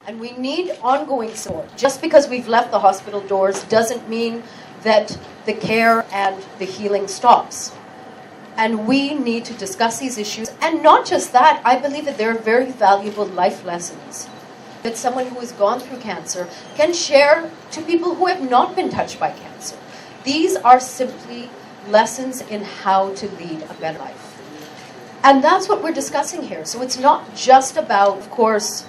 And we need ongoing support. Just because we've left the hospital doors doesn't mean that the care and the healing stops. And we need to discuss these issues. And not just that, I believe that there are very valuable life lessons that someone who has gone through cancer can share to people who have not been touched by cancer. These are simply lessons in how to lead a better life. And that's what we're discussing here. So it's not just about, of course,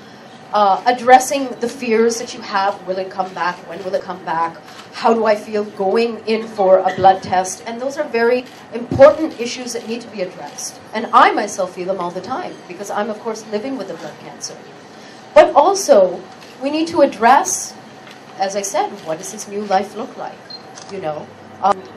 addressing the fears that you have. Will it come back? When will it come back? How do I feel going in for a blood test? And those are very important issues that need to be addressed. And I myself feel them all the time because I'm, of course, living with a blood cancer. But also, we need to address, as I said, what does this new life look like? You know,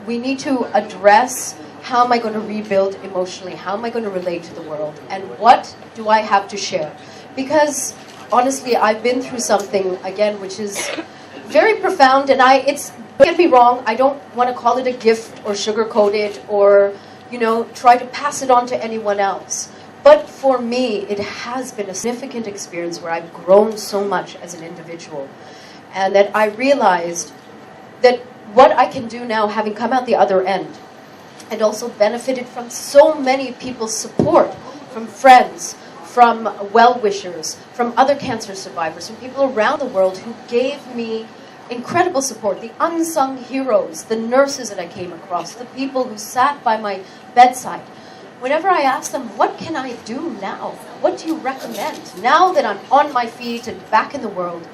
we need to address how am I going to rebuild emotionally? How am I going to relate to the world? And what do I have to share? Because honestly, I've been through something, again, which is very profound, and don't get me wrong, I don't want to call it a gift or sugarcoat it or, you know, try to pass it on to anyone else. But for me, it has been a significant experience where I've grown so much as an individual, and that I realized that what I can do now, having come out the other end, and also benefited from so many people's support, from friends, from well-wishers, from other cancer survivors, from people around the world who gave me incredible support, the unsung heroes, the nurses that I came across, the people who sat by my bedside. Whenever I asked them, what can I do now? What do you recommend? Now that I'm on my feet and back in the world,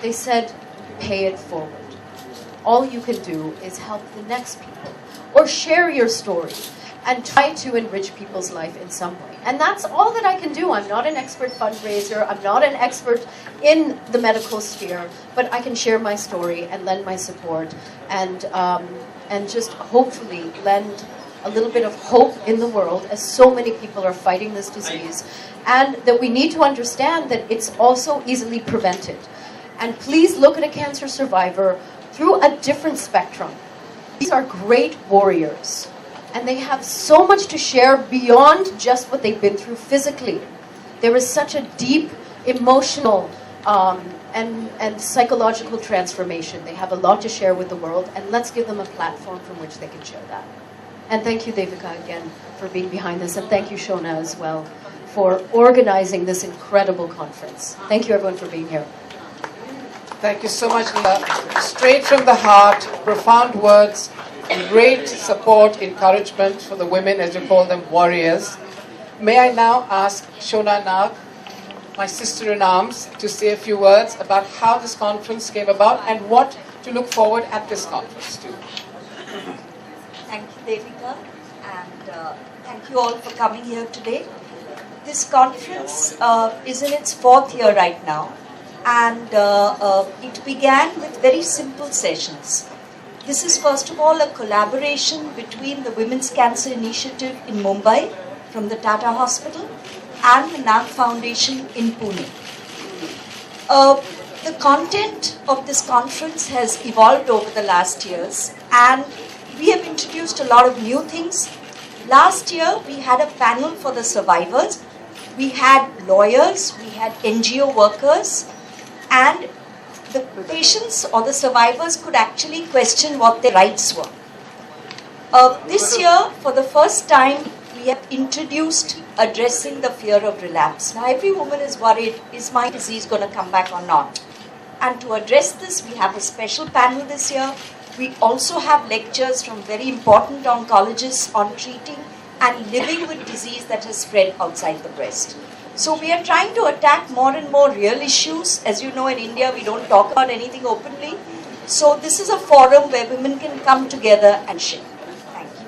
they said, pay it forward. All you can do is help the next people, or share your story, and try to enrich people's life in some way. And that's all that I can do. I'm not an expert fundraiser. I'm not an expert in the medical sphere, but I can share my story and lend my support and just hopefully lend a little bit of hope in the world as so many people are fighting this disease. And that we need to understand that it's also easily prevented. And please look at a cancer survivor through a different spectrum. These are great warriors. And they have so much to share beyond just what they've been through physically. There is such a deep emotional and psychological transformation. They have a lot to share with the world, and let's give them a platform from which they can share that. And thank you, Devika, again, for being behind this. And thank you, Shona, as well, for organizing this incredible conference. Thank you, everyone, for being here. Thank you so much, straight from the heart, profound words, great support, encouragement for the women, as you call them, warriors. May I now ask Shona Nag, my sister in arms, to say a few words about how this conference came about and what to look forward at this conference to. Thank you, Devika, and thank you all for coming here today. This conference is in its 4th year right now, and it began with very simple sessions. This is first of all a collaboration between the Women's Cancer Initiative in Mumbai from the Tata Hospital and the Nag Foundation in Pune. The content of this conference has evolved over the last years, and we have introduced a lot of new things. Last year we had a panel for the survivors. We had lawyers, we had NGO workers, and the patients or the survivors could actually question what their rights were. This year, for the first time, we have introduced addressing the fear of relapse. Now, every woman is worried, is my disease going to come back or not? And to address this, we have a special panel this year. We also have lectures from very important oncologists on treating and living with disease that has spread outside the breast. So we are trying to attack more and more real issues. As you know, in India, we don't talk about anything openly. So this is a forum where women can come together and share. Thank you.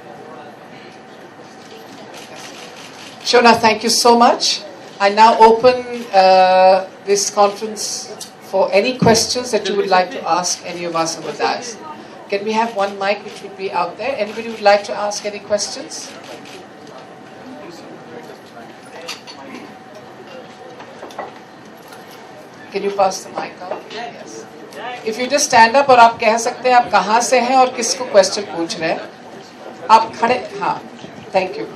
Shona, thank you so much. I now open this conference for any questions that you would like to ask any of us on the dais. Can we have one mic which would be out there? Anybody would like to ask any questions? Can you pass the mic out? Yes. If you just stand up और आप कह सकते हैं आप कहाँ से हैं और किसको question पूछ रहे हैं? आप खड़े हाँ. Thank you.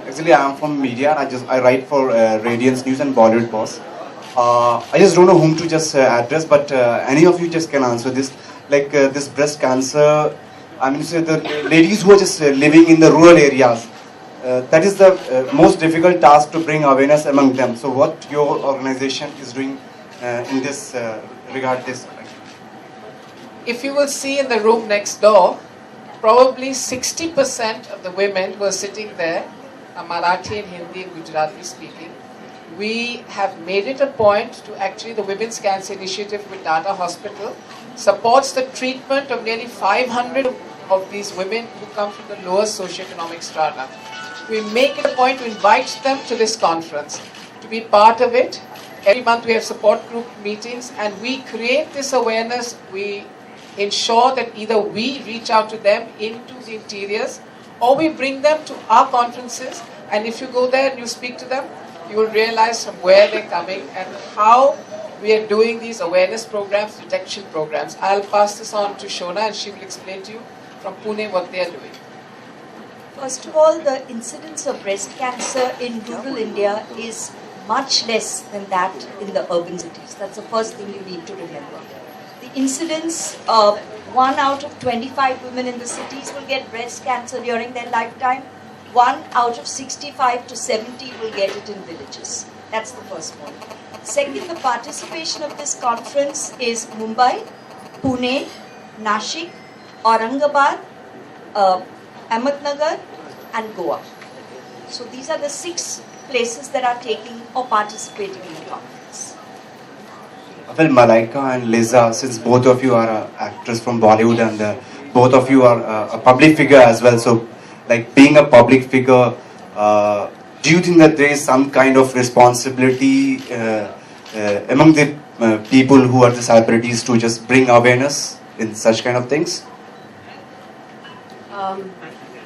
Actually, I am from media and I write for Radiance News and Bollywood Boss. I just don't know whom to just address, but any of you just can answer this. Like this breast cancer, I mean, say the ladies who are just living in the rural areas, that is the most difficult task to bring awareness among them. So what your organization is doing in this regard this? If you will see in the room next door, probably 60% of the women who are sitting there are Marathi and Hindi and Gujarati speaking. We have made it a point to actually, the Women's Cancer Initiative with Tata Hospital supports the treatment of nearly 500 of these women who come from the lower socioeconomic strata. We make it a point to invite them to this conference, to be part of it. Every month we have support group meetings and we create this awareness. We ensure that either we reach out to them into the interiors or we bring them to our conferences, and if you go there and you speak to them, you will realize from where they're coming and how we are doing these awareness programs, detection programs. I'll pass this on to Shona and she will explain to you from Pune what they are doing. First of all, the incidence of breast cancer in rural India is much less than that in the urban cities. That's the first thing you need to remember. The incidence of 1 out of 25 women in the cities will get breast cancer during their lifetime. 1 out of 65 to 70 will get it in villages. That's the first point. Second, the participation of this conference is Mumbai, Pune, Nashik, Aurangabad, Ahmednagar and Goa. So these are the 6 places that are taking or participating in the conference. Well, Malaika and Liza, since both of you are actors from Bollywood and both of you are a public figure as well, so like being a public figure, do you think that there is some kind of responsibility among the people who are the celebrities to just bring awareness in such kind of things?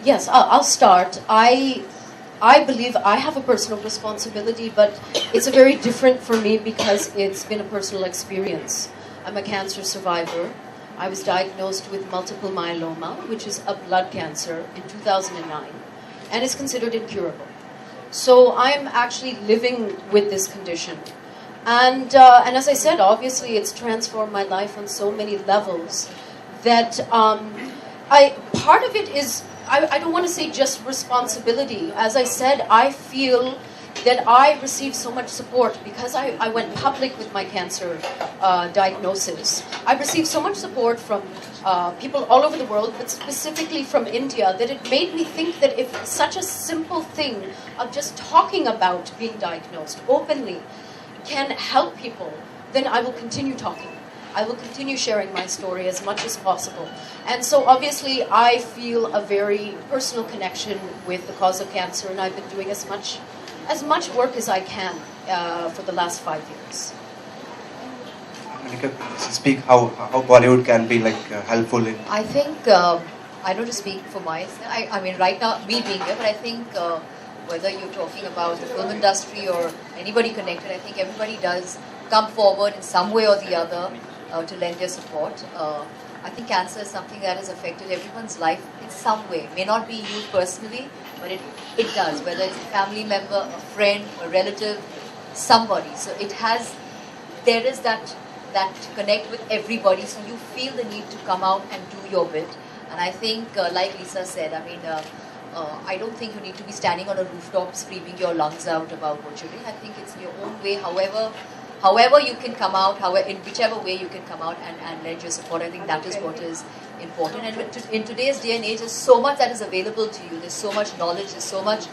Yes, I'll start. I believe I have a personal responsibility, but it's a very different for me because it's been a personal experience. I'm a cancer survivor. I was diagnosed with multiple myeloma, which is a blood cancer, in 2009, and is considered incurable. So I'm actually living with this condition. And as I said, obviously it's transformed my life on so many levels that part of it is, I don't want to say just responsibility. As I said, I feel that I received so much support because I went public with my cancer diagnosis. I received so much support from people all over the world, but specifically from India, that it made me think that if such a simple thing of just talking about being diagnosed openly can help people, then I will continue talking. I will continue sharing my story as much as possible. And so obviously I feel a very personal connection with the cause of cancer, and I've been doing as much work as I can for the last 5 years. Malaika, speak how Bollywood can be like helpful in. I think I don't speak for myself. I mean, right now me being here, but I think whether you're talking about the film industry or anybody connected, I think everybody does come forward in some way or the other to lend their support. I think cancer is something that has affected everyone's life in some way. May not be you personally, but it does, whether it's a family member, a friend, a relative, somebody. So there is that connect with everybody, so you feel the need to come out and do your bit. And I think, like Lisa said, I mean, I don't think you need to be standing on a rooftop screaming your lungs out about what you're doing. I think it's in your own way, however you can come out, in whichever way you can come out and lend your support. I think that is what is important. And in today's day and age, there's so much that is available to you. There's so much knowledge. There's so much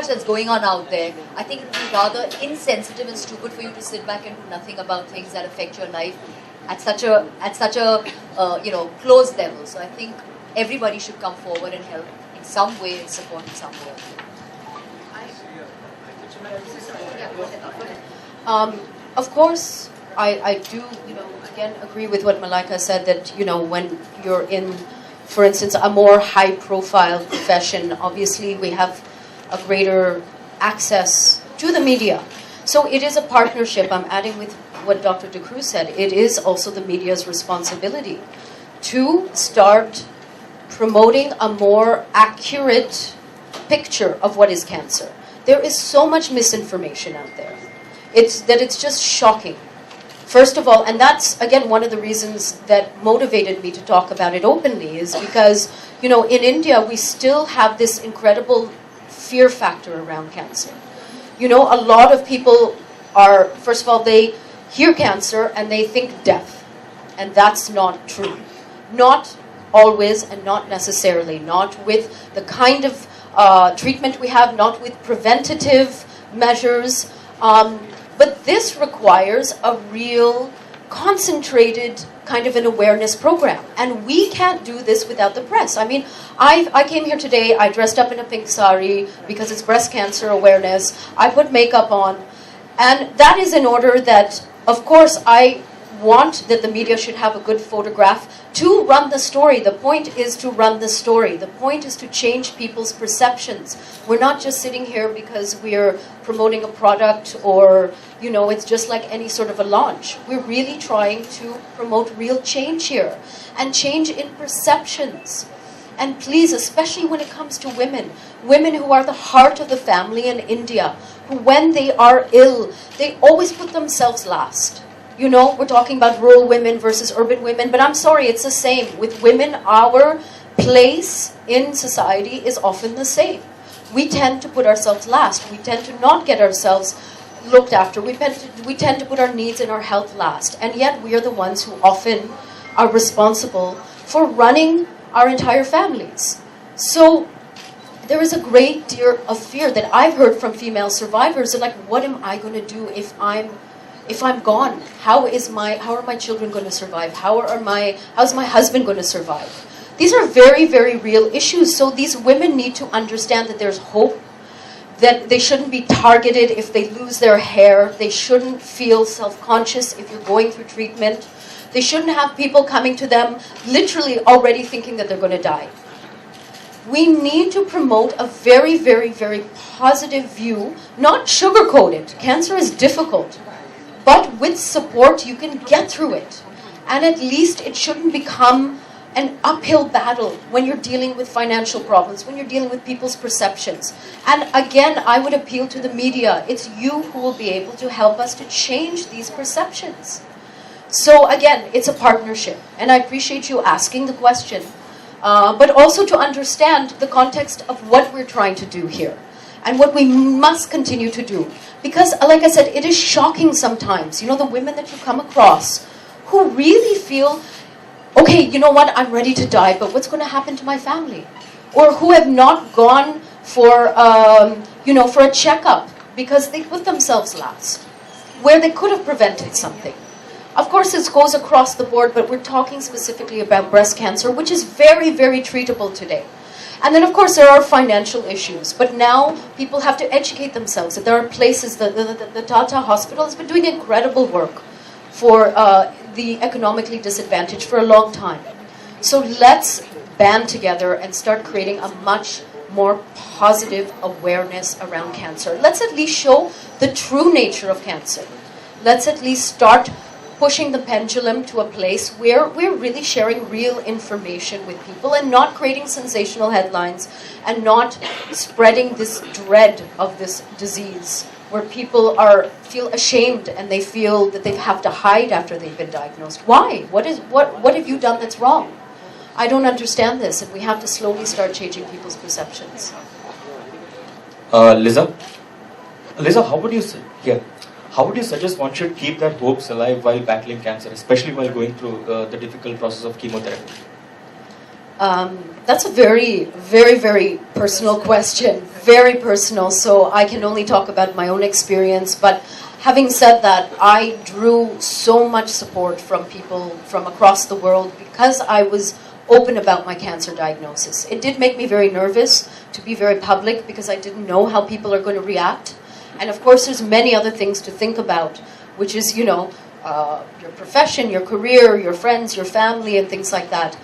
that's going on out there. I think it would be rather insensitive and stupid for you to sit back and do nothing about things that affect your life at such a closed level. So I think everybody should come forward and help in some way and support in some way. Of course, I do, again, agree with what Malaika said, that, when you're in, for instance, a more high-profile profession, obviously we have a greater access to the media. So it is a partnership. I'm adding with what Dr. De Cruz said. It is also the media's responsibility to start promoting a more accurate picture of what is cancer. There is so much misinformation out there. it's just shocking. First of all, and that's, again, one of the reasons that motivated me to talk about it openly, is because, in India, we still have this incredible fear factor around cancer. A lot of people are, first of all, they hear cancer and they think death. And that's not true. Not always and not necessarily. Not with the kind of treatment we have, not with preventative measures. But this requires a real concentrated kind of an awareness program. And we can't do this without the press. I mean, I came here today, I dressed up in a pink sari because it's breast cancer awareness. I put makeup on. And that is in order that, of course, I want that the media should have a good photograph to run the story. The point is to run the story. The point is to change people's perceptions. We're not just sitting here because we're promoting a product or, it's just like any sort of a launch. We're really trying to promote real change here and change in perceptions. And please, especially when it comes to women who are the heart of the family in India, who when they are ill, they always put themselves last. We're talking about rural women versus urban women, but I'm sorry, it's the same. With women, our place in society is often the same. We tend to put ourselves last. We tend to not get ourselves looked after. We tend to put our needs and our health last. And yet we are the ones who often are responsible for running our entire families. So there is a great deal of fear that I've heard from female survivors. They're like, what am I going to do if I'm gone? How are my children going to survive? How's my husband going to survive? These are very, very real issues. So these women need to understand that there's hope, that they shouldn't be targeted if they lose their hair. They shouldn't feel self-conscious if you're going through treatment. They shouldn't have people coming to them literally already thinking that they're going to die. We need to promote a very, very, very positive view, not sugarcoat it. Cancer is difficult. But with support, you can get through it. And at least it shouldn't become an uphill battle when you're dealing with financial problems, when you're dealing with people's perceptions. And again, I would appeal to the media. It's you who will be able to help us to change these perceptions. So again, it's a partnership. And I appreciate you asking the question, but also to understand the context of what we're trying to do here and what we must continue to do. Because, like I said, it is shocking sometimes, the women that you come across who really feel, okay, you know what, I'm ready to die, but what's going to happen to my family? Or who have not gone for, for a checkup because they put themselves last, where they could have prevented something. Of course, this goes across the board, but we're talking specifically about breast cancer, which is very, very treatable today. And then, of course, there are financial issues. But now people have to educate themselves. That there are places, the Tata Hospital has been doing incredible work for the economically disadvantaged for a long time. So let's band together and start creating a much more positive awareness around cancer. Let's at least show the true nature of cancer. Let's at least start pushing the pendulum to a place where we're really sharing real information with people and not creating sensational headlines and not spreading this dread of this disease where people feel ashamed and they feel that they have to hide after they've been diagnosed. Why? What have you done that's wrong? I don't understand this, and we have to slowly start changing people's perceptions. Liza, how would you say? Yeah. How would you suggest one should keep their hopes alive while battling cancer, especially while going through the difficult process of chemotherapy? That's a very, very, very personal question. Very personal, so I can only talk about my own experience. But having said that, I drew so much support from people from across the world because I was open about my cancer diagnosis. It did make me very nervous to be very public because I didn't know how people are going to react. And of course, there's many other things to think about, which is, your profession, your career, your friends, your family, and things like that.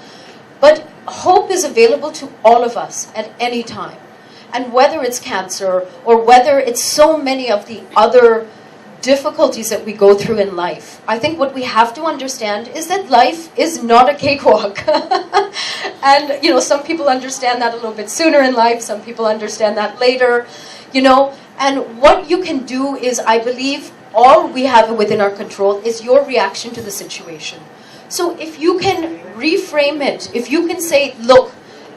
But hope is available to all of us at any time. And whether it's cancer or whether it's so many of the other difficulties that we go through in life, I think what we have to understand is that life is not a cakewalk. And, some people understand that a little bit sooner in life, some people understand that later, And what you can do is, I believe, all we have within our control is your reaction to the situation. So if you can reframe it, if you can say, look,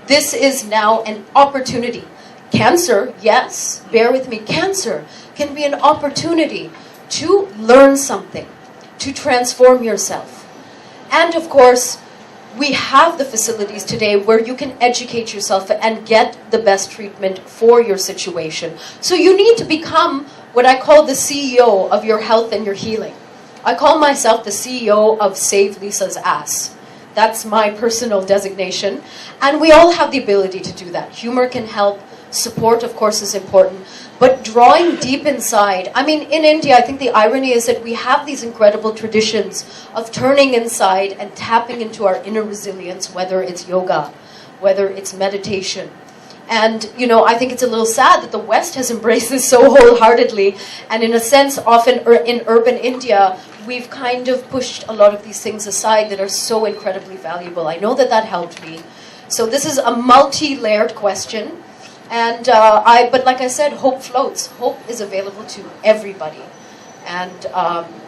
this is now an opportunity. Cancer, yes, bear with me, cancer can be an opportunity to learn something, to transform yourself. And of course, we have the facilities today where you can educate yourself and get the best treatment for your situation. So you need to become what I call the CEO of your health and your healing. I call myself the CEO of Save Lisa's Ass. That's my personal designation. And we all have the ability to do that. Humor can help. Support, of course, is important. But drawing deep inside, I mean, in India, I think the irony is that we have these incredible traditions of turning inside and tapping into our inner resilience, whether it's yoga, whether it's meditation. And, you know, I think it's a little sad that the West has embraced this so wholeheartedly. And in a sense, often in urban India, we've kind of pushed a lot of these things aside that are so incredibly valuable. I know that that helped me. So this is a multi-layered question. And but like I said, hope floats. Hope is available to everybody. And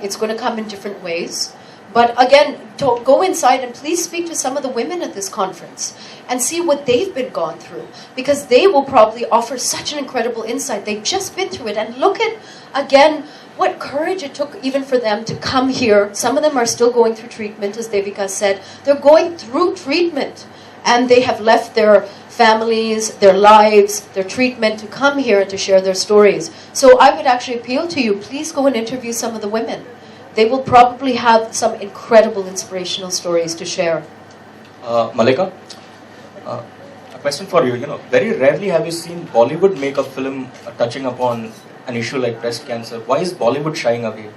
it's going to come in different ways. But again, go inside and please speak to some of the women at this conference and see what they've been gone through. Because they will probably offer such an incredible insight. They've just been through it. And look at, again, what courage it took even for them to come here. Some of them are still going through treatment, as Devika said. They're going through treatment. And they have left their families, their lives, their treatment to come here and to share their stories. So I would actually appeal to you, please go and interview some of the women. They will probably have some incredible inspirational stories to share. Malaika, a question for you. You know, very rarely have you seen Bollywood make a film touching upon an issue like breast cancer. Why is Bollywood shying away?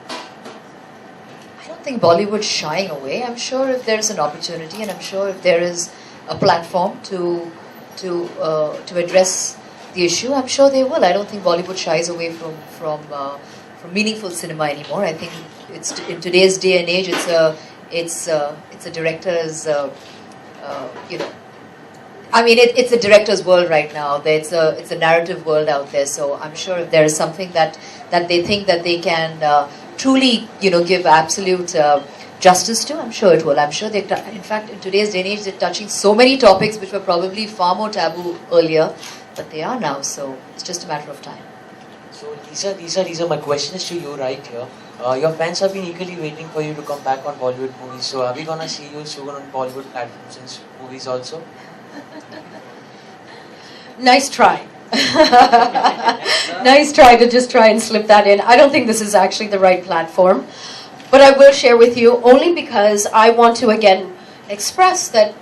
I don't think Bollywood's shying away. I'm sure if there's an opportunity, and I'm sure if there is a platform to address the issue, I'm sure they will. I don't think Bollywood shies away from meaningful cinema anymore. I think it's in today's day and age, it's a director's you know. I mean, it's a director's world right now. It's a narrative world out there. So I'm sure if there is something that they think that they can truly, you know, give absolute justice to, I'm sure it will. I'm sure in fact, in today's day and age, they're touching so many topics which were probably far more taboo earlier, but they are now. So it's just a matter of time. So Lisa, my question is to you right here. Your fans have been eagerly waiting for you to come back on Bollywood movies. So are we gonna see you soon on Bollywood platforms and movies also? Nice try. Nice try to just try and slip that in. I don't think this is actually the right platform. But I will share with you only because I want to again express that,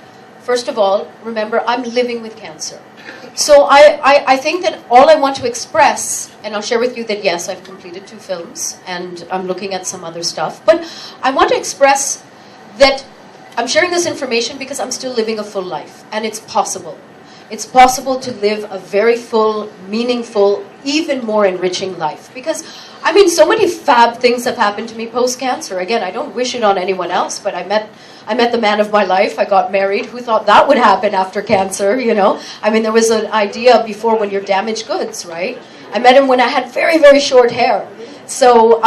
first of all, remember, I'm living with cancer. So I think that all I want to express, and I'll share with you that yes, I've completed 2 films and I'm looking at some other stuff. But I want to express that I'm sharing this information because I'm still living a full life. And it's possible. It's possible to live a very full, meaningful, even more enriching life. Because, I mean, so many fab things have happened to me post-cancer. Again, I don't wish it on anyone else, but I met the man of my life. I got married. Who thought that would happen after cancer, you know? I mean, there was an idea before when you're damaged goods, right? I met him when I had very, very short hair. So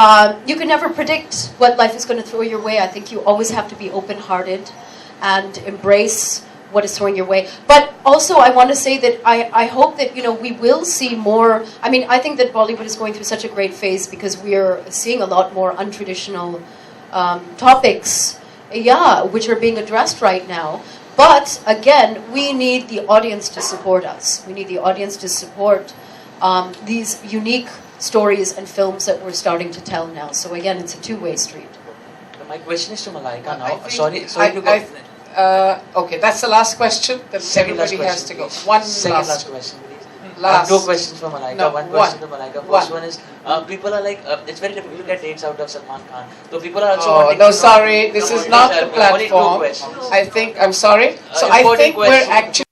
you can never predict what life is going to throw your way. I think you always have to be open-hearted and embrace what is throwing your way. But also I want to say that I hope that, you know, we will see more. I mean, I think that Bollywood is going through such a great phase because we're seeing a lot more untraditional topics, which are being addressed right now. But again, we need the audience to support us. We need the audience to support these unique stories and films that we're starting to tell now. So again, it's a two-way street. My question is to Malaika now. Sorry to go. Okay, that's the last question. Then everybody has to go. One last question, please. Last. 2 questions for Malaika. No, one question to Malaika. First one is, people are like, it's very difficult to get dates out of Salman Khan. So people are also wanting no, to sorry, know, this is not the platform. I think, I'm sorry. So I think we're actually